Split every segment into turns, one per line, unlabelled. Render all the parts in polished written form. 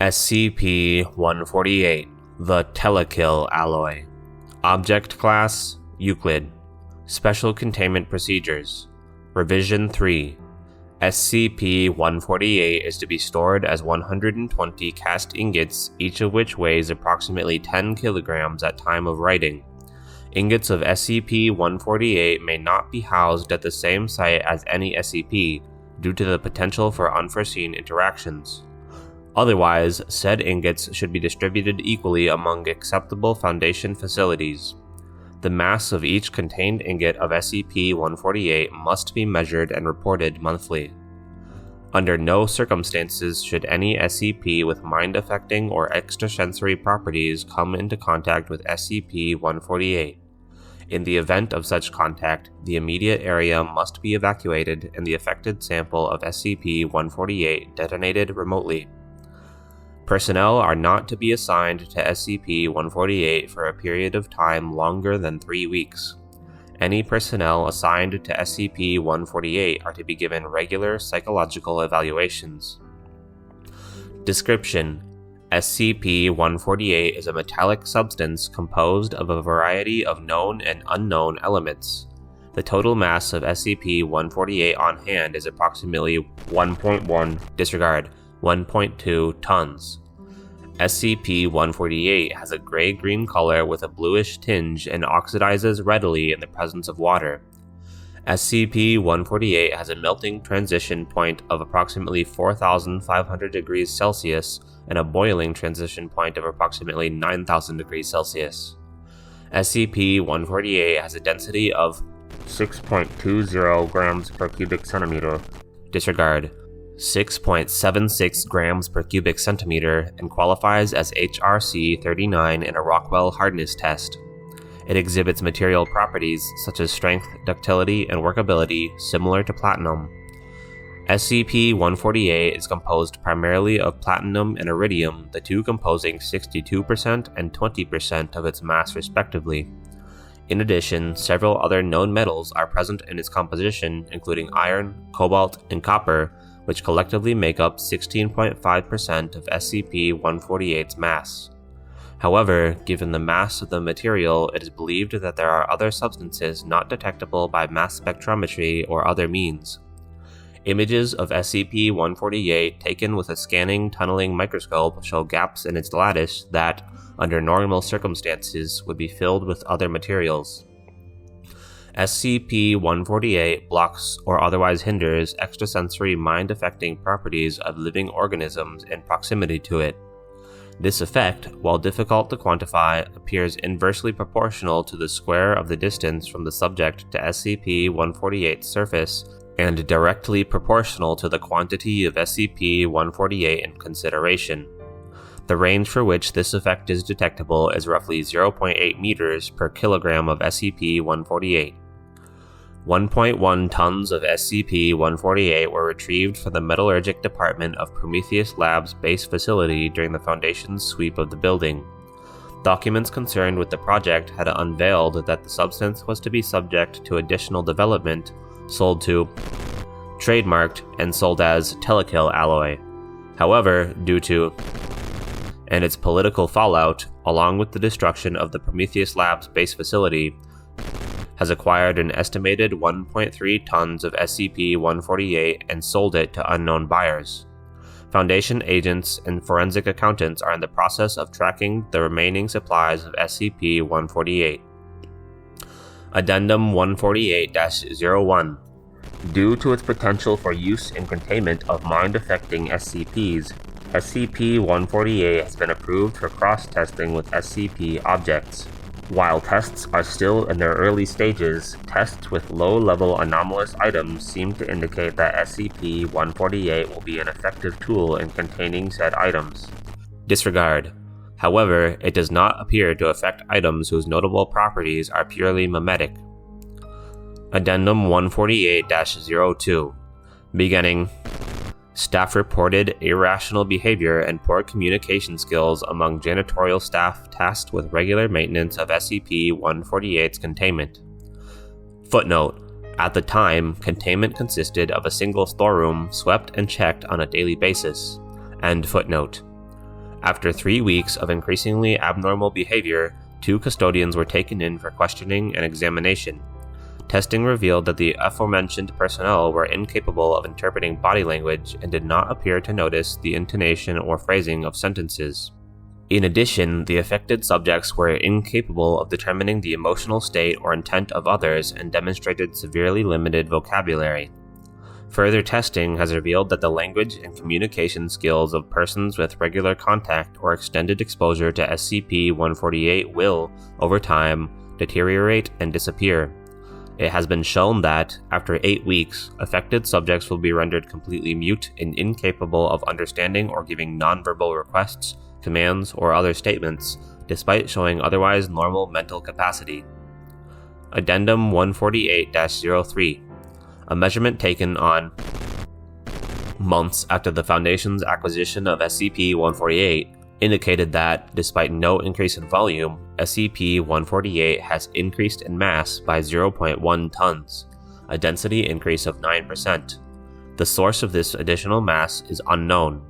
SCP-148, the Telekill alloy. Object Class: Euclid. Special Containment Procedures. Revision 3. SCP-148 is to be stored as 120 cast ingots, each of which weighs approximately 10 kilograms at time of writing. Ingots of SCP-148 may not be housed at the same site as any SCP, due to the potential for unforeseen interactions. Otherwise, said ingots should be distributed equally among acceptable Foundation facilities. The mass of each contained ingot of SCP-148 must be measured and reported monthly. Under no circumstances should any SCP with mind-affecting or extrasensory properties come into contact with SCP-148. In the event of such contact, the immediate area must be evacuated and the affected sample of SCP-148 detonated remotely. Personnel are not to be assigned to SCP-148 for a period of time longer than 3 weeks. Any personnel assigned to SCP-148 are to be given regular psychological evaluations. Description: SCP-148 is a metallic substance composed of a variety of known and unknown elements. The total mass of SCP-148 on hand is approximately 1.2 tons. SCP-148 has a gray-green color with a bluish tinge and oxidizes readily in the presence of water. SCP-148 has a melting transition point of approximately 4,500 degrees Celsius and a boiling transition point of approximately 9,000 degrees Celsius. SCP-148 has a density of 6.20 grams per cubic centimeter. Disregard. 6.76 grams per cubic centimeter and qualifies as HRC-39 in a Rockwell hardness test. It exhibits material properties such as strength, ductility, and workability similar to platinum. SCP-148 is composed primarily of platinum and iridium, the two composing 62% and 20% of its mass respectively. In addition, several other known metals are present in its composition, including iron, cobalt, and copper, which collectively make up 16.5% of SCP-148's mass. However, given the mass of the material, it is believed that there are other substances not detectable by mass spectrometry or other means. Images of SCP-148 taken with a scanning tunneling microscope show gaps in its lattice that, under normal circumstances, would be filled with other materials. SCP-148 blocks or otherwise hinders extrasensory mind-affecting properties of living organisms in proximity to it. This effect, while difficult to quantify, appears inversely proportional to the square of the distance from the subject to SCP-148's surface and directly proportional to the quantity of SCP-148 in consideration. The range for which this effect is detectable is roughly 0.8 meters per kilogram of SCP-148. 1.1 tons of SCP-148 were retrieved from the Metallurgic Department of Prometheus Lab's base facility during the Foundation's sweep of the building. Documents concerned with the project had unveiled that the substance was to be subject to additional development, trademarked, and sold as Telekill alloy. However, due to and its political fallout, along with the destruction of the Prometheus Lab's base facility, has acquired an estimated 1.3 tons of SCP-148 and sold it to unknown buyers. Foundation agents and forensic accountants are in the process of tracking the remaining supplies of SCP-148. Addendum 148-01. Due to its potential for use in containment of mind-affecting SCPs, SCP-148 has been approved for cross-testing with SCP objects. While tests are still in their early stages, tests with low-level anomalous items seem to indicate that SCP-148 will be an effective tool in containing said items. Disregard. However, it does not appear to affect items whose notable properties are purely mimetic. Addendum 148-02. Beginning. Staff reported irrational behavior and poor communication skills among janitorial staff tasked with regular maintenance of SCP-148's containment. Footnote: at the time, containment consisted of a single storeroom swept and checked on a daily basis. End footnote. After 3 weeks of increasingly abnormal behavior, 2 custodians were taken in for questioning and examination. Testing revealed that the aforementioned personnel were incapable of interpreting body language and did not appear to notice the intonation or phrasing of sentences. In addition, the affected subjects were incapable of determining the emotional state or intent of others and demonstrated severely limited vocabulary. Further testing has revealed that the language and communication skills of persons with regular contact or extended exposure to SCP-148 will, over time, deteriorate and disappear. It has been shown that, after 8 weeks, affected subjects will be rendered completely mute and incapable of understanding or giving nonverbal requests, commands, or other statements, despite showing otherwise normal mental capacity. Addendum 148-03. A measurement taken on months after the Foundation's acquisition of SCP-148 indicated that, despite no increase in volume, SCP-148 has increased in mass by 0.1 tons, a density increase of 9%. The source of this additional mass is unknown.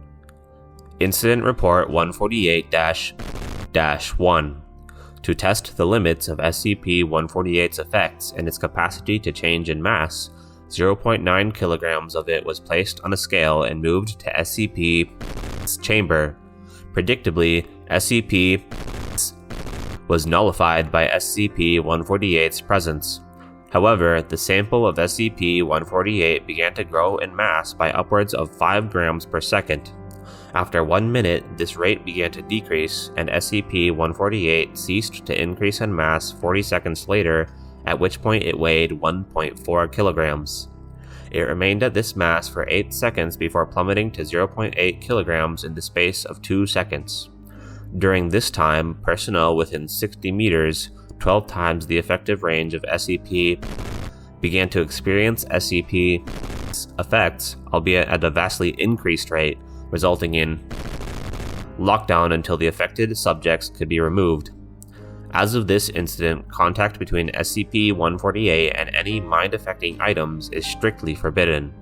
Incident Report 148-1. To test the limits of SCP-148's effects and its capacity to change in mass, 0.9 kilograms of it was placed on a scale and moved to SCP's chamber. Predictably, SCP was nullified by SCP-148's presence. However, the sample of SCP-148 began to grow in mass by upwards of 5 grams per second. After 1 minute, this rate began to decrease, and SCP-148 ceased to increase in mass 40 seconds later, at which point it weighed 1.4 kilograms. It remained at this mass for 8 seconds before plummeting to 0.8 kilograms in the space of 2 seconds. During this time, personnel within 60 meters, 12 times the effective range of SCP, began to experience SCP's effects, albeit at a vastly increased rate, resulting in lockdown until the affected subjects could be removed. As of this incident, contact between SCP-148 and any mind-affecting items is strictly forbidden.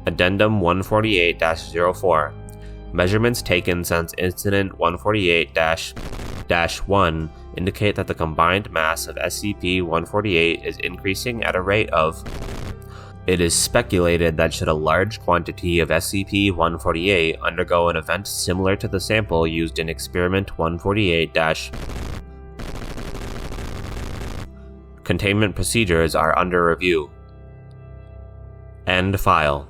Addendum 148-04. Measurements taken since Incident 148-1 indicate that the combined mass of SCP-148 is increasing at a rate of. It is speculated that should a large quantity of SCP-148 undergo an event similar to the sample used in Experiment 148- Containment procedures are under review. End file.